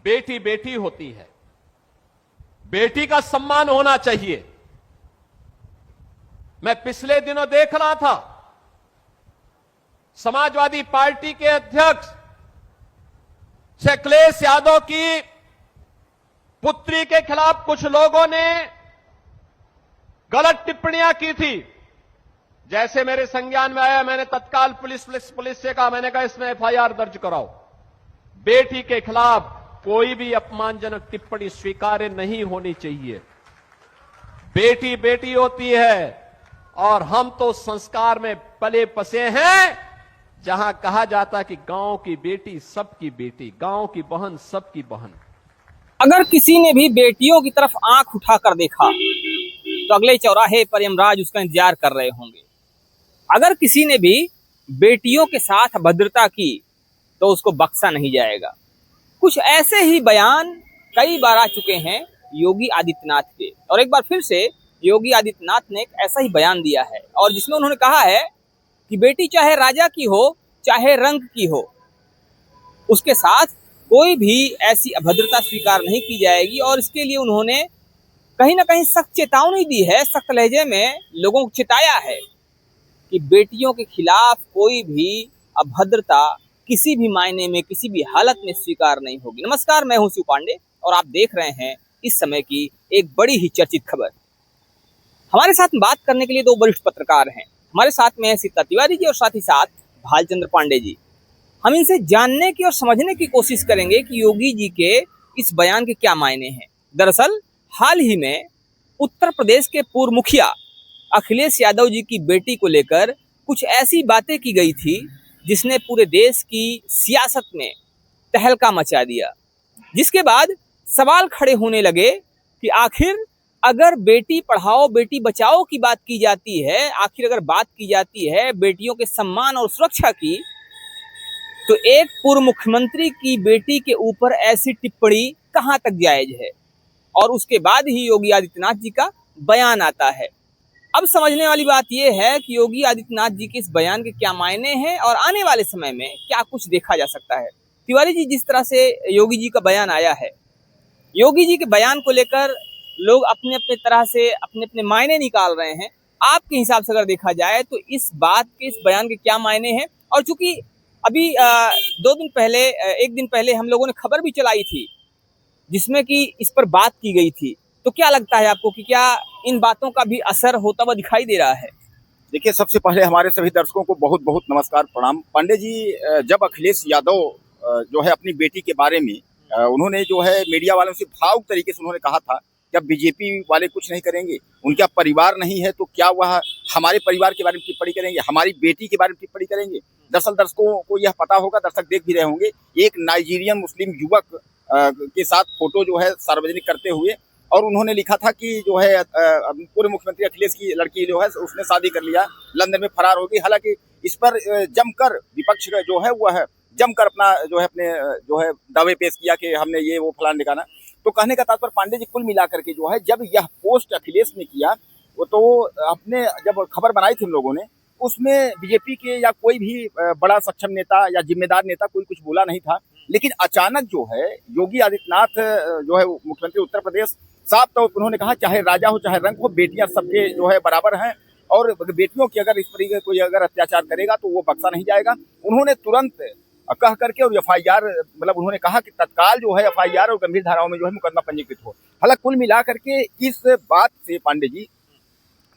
बेटी बेटी होती है, बेटी का सम्मान होना चाहिए। मैं पिछले दिनों देख रहा था, समाजवादी पार्टी के अध्यक्ष श्री अखिलेश यादव की पुत्री के खिलाफ कुछ लोगों ने गलत टिप्पणियां की थी। जैसे मेरे संज्ञान में आया, मैंने तत्काल पुलिस से कहा, मैंने कहा इसमें एफआईआर दर्ज कराओ। बेटी के खिलाफ कोई भी अपमानजनक टिप्पणी स्वीकार्य नहीं होनी चाहिए। बेटी बेटी होती है और हम तो संस्कार में पले बसे हैं, जहां कहा जाता कि गांव की बेटी सबकी बेटी, गांव की बहन सबकी बहन। अगर किसी ने भी बेटियों की तरफ आंख उठाकर देखा तो अगले चौराहे पर यमराज उसका इंतजार कर रहे होंगे। अगर किसी ने भी बेटियों के साथ अभद्रता की तो उसको बख्शा नहीं जाएगा। कुछ ऐसे ही बयान कई बार आ चुके हैं योगी आदित्यनाथ के, और एक बार फिर से योगी आदित्यनाथ ने एक ऐसा ही बयान दिया है, और जिसमें उन्होंने कहा है कि बेटी चाहे राजा की हो चाहे रंग की हो, उसके साथ कोई भी ऐसी अभद्रता स्वीकार नहीं की जाएगी। और इसके लिए उन्होंने कहीं ना कहीं सख्त चेतावनी दी है, सख्त लहजे में लोगों को चेताया है कि बेटियों के खिलाफ कोई भी अभद्रता किसी भी मायने में किसी भी हालत में स्वीकार नहीं होगी। नमस्कार, मैं हूं शिव पांडे और आप देख रहे हैं इस समय की एक बड़ी ही चर्चित खबर। हमारे साथ बात करने के लिए दो वरिष्ठ पत्रकार हैं। हमारे साथ में है सीता तिवारी जी और साथ ही साथ भालचंद्र पांडे जी। हम इनसे जानने की और समझने की कोशिश करेंगे कि योगी जी के इस बयान के क्या मायने हैं। दरअसल हाल ही में उत्तर प्रदेश के पूर्व मुखिया अखिलेश यादव जी की बेटी को लेकर कुछ ऐसी बातें की गई थी जिसने पूरे देश की सियासत में तहलका मचा दिया, जिसके बाद सवाल खड़े होने लगे कि आखिर अगर बेटी पढ़ाओ बेटी बचाओ की बात की जाती है, आखिर अगर बात की जाती है बेटियों के सम्मान और सुरक्षा की, तो एक पूर्व मुख्यमंत्री की बेटी के ऊपर ऐसी टिप्पणी कहां तक जायज है। और उसके बाद ही योगी आदित्यनाथ जी का बयान आता है। अब समझने वाली बात यह है कि योगी आदित्यनाथ जी के इस बयान के क्या मायने हैं और आने वाले समय में क्या कुछ देखा जा सकता है। तिवारी जी, जिस तरह से योगी जी का बयान आया है, योगी जी के बयान को लेकर लोग अपने अपने तरह से अपने अपने मायने निकाल रहे हैं। आपके हिसाब से अगर देखा जाए तो इस बात के, इस बयान के क्या मायने हैं? और चूंकि अभी 2 दिन पहले, 1 दिन पहले हम लोगों ने खबर भी चलाई थी जिसमें कि इस पर बात की गई थी, तो क्या लगता है आपको कि क्या इन बातों का भी असर होता हुआ दिखाई दे रहा है? देखिए, सबसे पहले हमारे सभी दर्शकों को बहुत बहुत नमस्कार, प्रणाम। पांडे जी, जब अखिलेश यादव जो है अपनी बेटी के बारे में उन्होंने जो है मीडिया वालों से भावुक तरीके से उन्होंने कहा था कि अब बीजेपी वाले कुछ नहीं करेंगे, उनका परिवार नहीं है तो क्या वह हमारे परिवार के बारे में टिप्पणी करेंगे, हमारी बेटी के बारे में टिप्पणी करेंगे। दरअसल दर्शकों को यह पता होगा, दर्शक देख भी रहे होंगे, एक नाइजीरियन मुस्लिम युवक के साथ फोटो जो है सार्वजनिक करते हुए, और उन्होंने लिखा था कि जो है पूर्व मुख्यमंत्री अखिलेश की लड़की जो है उसने शादी कर लिया, लंदन में फरार हो गई। हालांकि इस पर जमकर विपक्ष जो है वह जमकर अपना जो है अपने जो है दावे पेश किया कि हमने ये वो फलान निकाला। तो कहने का तात्पर्य पांडे जी, कुल मिलाकर के जो है जब यह पोस्ट अखिलेश ने किया वो तो अपने जब खबर बनाई थी हम लोगों ने, उसमें बीजेपी के या कोई भी बड़ा सक्षम नेता या जिम्मेदार नेता कोई कुछ बोला नहीं था। लेकिन अचानक जो है योगी आदित्यनाथ जो है मुख्यमंत्री उत्तर प्रदेश, साफ तौर पर उन्होंने कहा चाहे राजा हो चाहे रंग हो, बेटियां सबके जो है बराबर हैं, और बेटियों की अगर इस तरीके कोई अगर अत्याचार करेगा तो वो बख्शा नहीं जाएगा। उन्होंने तुरंत कह करके और एफआईआर, मतलब उन्होंने कहा कि तत्काल जो है एफआईआर और गंभीर धाराओं में जो है मुकदमा पंजीकृत हो। हालांकि कुल मिलाकर के इस बात से पांडे जी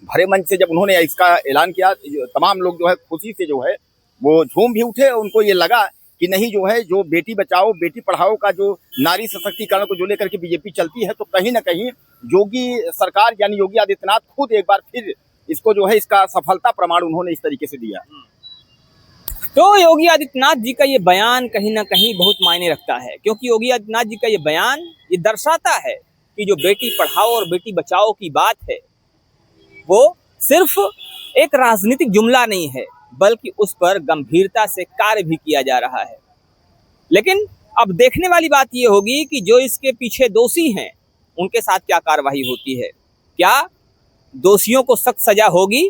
भरे मंच से जब उन्होंने इसका ऐलान किया, तमाम लोग जो है खुशी से जो है वो झूम भी उठे। उनको ये लगा कि नहीं, जो है जो बेटी बचाओ बेटी पढ़ाओ का जो नारी सशक्तिकरण को जो लेकर के बीजेपी चलती है, तो कहीं ना कहीं योगी सरकार यानी योगी आदित्यनाथ खुद एक बार फिर इसको जो है इसका सफलता प्रमाण उन्होंने इस तरीके से दिया। तो योगी आदित्यनाथ जी का ये बयान कहीं ना कहीं बहुत मायने रखता है, क्योंकि योगी आदित्यनाथ जी का ये बयान ये दर्शाता है कि जो बेटी पढ़ाओ और बेटी बचाओ की बात है वो सिर्फ एक राजनीतिक जुमला नहीं है, बल्कि उस पर गंभीरता से कार्य भी किया जा रहा है। लेकिन अब देखने वाली बात यह होगी कि जो इसके पीछे दोषी हैं उनके साथ क्या कार्रवाई होती है। क्या दोषियों को सख्त सजा होगी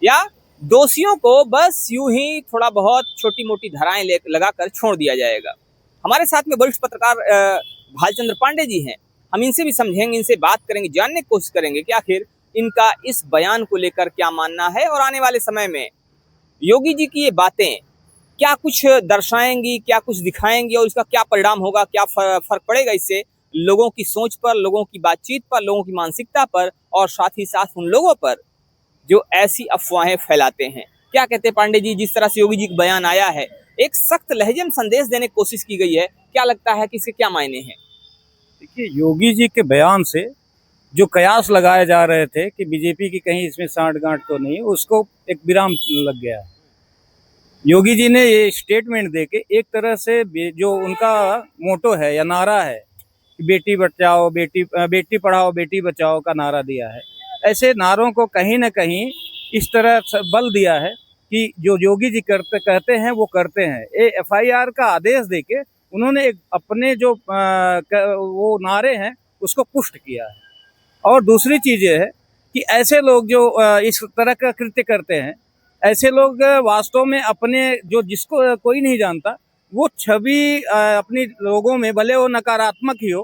या दोषियों को बस यूं ही थोड़ा बहुत छोटी मोटी धाराएं लगाकर छोड़ दिया जाएगा। हमारे साथ में वरिष्ठ पत्रकार भालचंद्र पांडे जी हैं। हम इनसे भी समझेंगे, इनसे बात करेंगे, जानने की कोशिश करेंगे कि आखिर इनका इस बयान को लेकर क्या मानना है और आने वाले समय में योगी जी की ये बातें क्या कुछ दर्शाएंगी, क्या कुछ दिखाएंगी और इसका क्या परिणाम होगा, क्या फर्क पड़ेगा इससे लोगों की सोच पर, लोगों की बातचीत पर, लोगों की मानसिकता पर और साथ ही साथ उन लोगों पर जो ऐसी अफवाहें फैलाते हैं। क्या कहते हैं पांडे जी, जिस तरह से योगी जी का बयान आया है, एक सख्त लहजे में संदेश देने की कोशिश की गई है, क्या लगता है कि इसके क्या मायने हैं? देखिए, योगी जी के बयान से जो कयास लगाए जा रहे थे कि बीजेपी की कहीं इसमें सांठ-गांठ तो नहीं, उसको एक विराम लग गया है। योगी जी ने ये स्टेटमेंट देके एक तरह से जो उनका मोटो है या नारा है कि बेटी बचाओ, बेटी पढ़ाओ, बेटी बचाओ का नारा दिया है, ऐसे नारों को कहीं न कहीं इस तरह से बल दिया है कि जो योगी जी कहते हैं वो करते हैं। ये FIR का आदेश देके उन्होंने एक अपने जो वो नारे हैं उसको पुष्ट किया है। और दूसरी चीज़ ये है कि ऐसे लोग जो इस तरह का कृत्य करते हैं, ऐसे लोग वास्तव में अपने जो जिसको कोई नहीं जानता वो छवि अपनी लोगों में, भले वो नकारात्मक ही हो,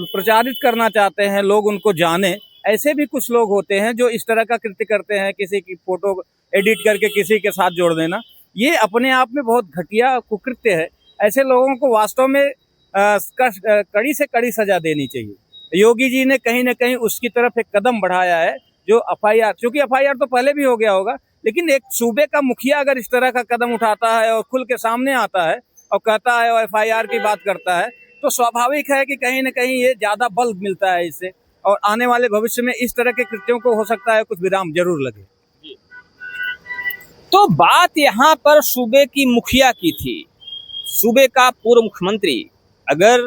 प्रचारित करना चाहते हैं, लोग उनको जाने। ऐसे भी कुछ लोग होते हैं जो इस तरह का कृत्य करते हैं, किसी की फोटो एडिट करके किसी के साथ जोड़ देना, ये अपने आप में बहुत घटिया कुकृत्य है। ऐसे लोगों को वास्तव में कड़ी से कड़ी सजा देनी चाहिए। योगी जी ने कहीं ना कहीं उसकी तरफ एक कदम बढ़ाया है, जो FIR, क्योंकि FIR तो पहले भी हो गया होगा, लेकिन एक सूबे का मुखिया अगर इस तरह का कदम उठाता है और खुल के सामने आता है और कहता है और FIR की बात करता है, तो स्वाभाविक है कि कहीं ना कहीं ये ज्यादा बल मिलता है इससे, और आने वाले भविष्य में इस तरह के कृत्यों को हो सकता है कुछ विराम जरूर लगे। तो बात यहाँ पर सूबे की मुखिया की थी। सूबे का पूर्व मुख्यमंत्री अगर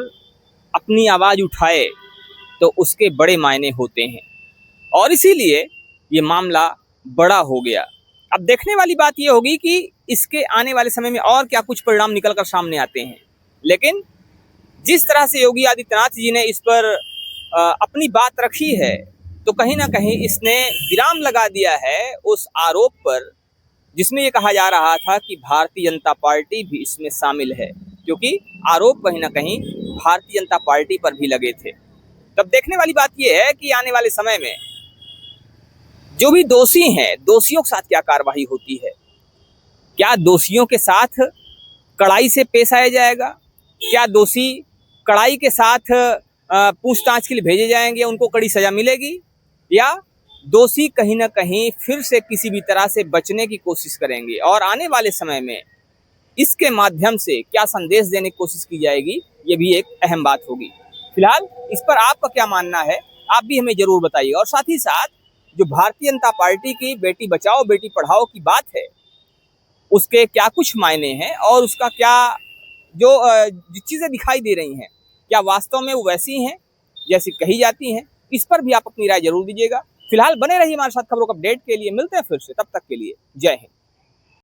अपनी आवाज उठाए तो उसके बड़े मायने होते हैं और इसीलिए ये मामला बड़ा हो गया। अब देखने वाली बात ये होगी कि इसके आने वाले समय में और क्या कुछ परिणाम निकलकर सामने आते हैं। लेकिन जिस तरह से योगी आदित्यनाथ जी ने इस पर अपनी बात रखी है, तो कहीं ना कहीं इसने विराम लगा दिया है उस आरोप पर जिसमें ये कहा जा रहा था कि भारतीय जनता पार्टी भी इसमें शामिल है, क्योंकि आरोप कहीं ना कहीं भारतीय जनता पार्टी पर भी लगे थे। तब देखने वाली बात यह है कि आने वाले समय में जो भी दोषी हैं, दोषियों के साथ क्या कार्रवाई होती है। क्या दोषियों के साथ कड़ाई से पेश आया जाएगा? क्या दोषी कड़ाई के साथ पूछताछ के लिए भेजे जाएंगे, उनको कड़ी सजा मिलेगी, या दोषी कहीं ना कहीं फिर से किसी भी तरह से बचने की कोशिश करेंगे? और आने वाले समय में इसके माध्यम से क्या संदेश देने की कोशिश की जाएगी, ये भी एक अहम बात होगी। फिलहाल इस पर आपका क्या मानना है, आप भी हमें जरूर बताइए। और साथ ही साथ जो भारतीय जनता पार्टी की बेटी बचाओ बेटी पढ़ाओ की बात है, उसके क्या कुछ मायने हैं और उसका क्या जो चीजें दिखाई दे रही हैं, क्या वास्तव में वो वैसी हैं जैसी कही जाती हैं? इस पर भी आप अपनी राय जरूर दीजिएगा। फिलहाल बने रहिए हमारे साथ खबरों का अपडेट के लिए। मिलते हैं फिर से, तब तक के लिए जय हिंद।